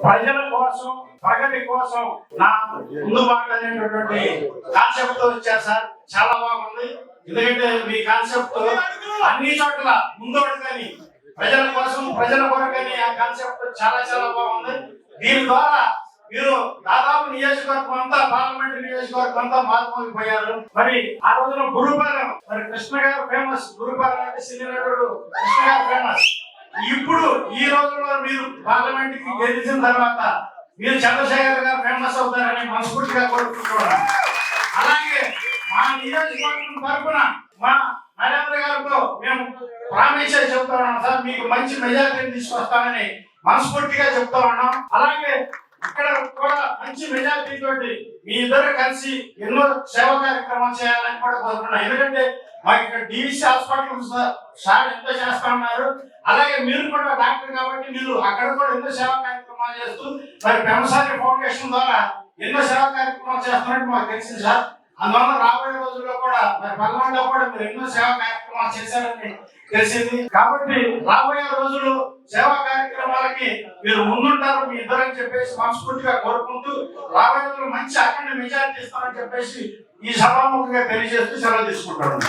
ప్రజల కోసం ప్రగతి కోసం నా ముందు మాట్లాడేటటువంటి కాన్సెప్ట్ తో వచ్చారు సార్. చాలా బాగుంది. ఎందుకంటే మీ కాన్సెప్ట్ అన్ని చోట్ల ముందోడుకని ప్రజల కోసం ప్రజల కొరకని ఆ కాన్సెప్ట్ చాలా చాలా బాగుంది. దీని ద్వారా మీరు దాదాపు నియోజకవర్గం అంతా పార్లమెంటరీ నియోజకవర్గం అంతా మారిపోయిపోయారు. మరి ఆ రోజున గురుపాలెం మరి కృష్ణ గారు ఫేమస్. గురుపాలెం అంటే సినీ నటుడు కృష్ణ గారు ఫేమస్. ఇప్పుడు ఈ రోజుల్లో మీరు పార్లమెంట్ కి గెలిచిన తర్వాత మీరు చంద్రశేఖర్ గారు ఫేమస్ అవుతారని మనస్ఫూర్తిగా కోరుకుంటున్నాను. అలాగే మా నియోజకవర్గం తరఫున మా నరేంద్ర గారితో మేము ప్రామిస్ చేసి చెప్తున్నాం సార్, మీకు మంచి మెజారిటీని తీసుకొస్తామని మనస్ఫూర్తిగా చెప్తా ఉన్నాం. అలాగే ఇక్కడ కూడా మంచి మెజారిటీ తోటి మీ ఇద్దరు కలిసి ఎన్నో సేవా కార్యక్రమాలు చేయాలని కూడా కోరుకున్నాం. ఎందుకంటే మాకు ఇక్కడ డివిసి హాస్పిటల్ సార్ ఎంతో చేస్తా ఉన్నారు. అలాగే మీరు కూడా డాక్టర్ కాబట్టి మీరు అక్కడ కూడా ఎన్నో సేవా కార్యక్రమాలు చేస్తూ మరి పెమసాని ఫౌండేషన్ ద్వారా ఎన్నో సేవా కార్యక్రమాలు చేస్తున్నట్టు మాకు తెలిసింది సార్. అందువల్ల రాబోయే రోజుల్లో కూడా మరి పల్నాడులో కూడా మీరు ఎన్నో సేవా కార్యక్రమాలు చేశారని తెలిసింది. కాబట్టి రాబోయే రోజులు సేవా కార్యక్రమాలకి మీరు ముందుంటారు మీ ఇద్దరని చెప్పేసి మనస్ఫూర్తిగా కోరుకుంటూ రాబోయే రోజులు మంచి అఖండ మెజారిటీ ఇస్తామని చెప్పేసి ఈ సభాముఖంగా తెలియజేస్తూ సెలవు తీసుకుంటాను.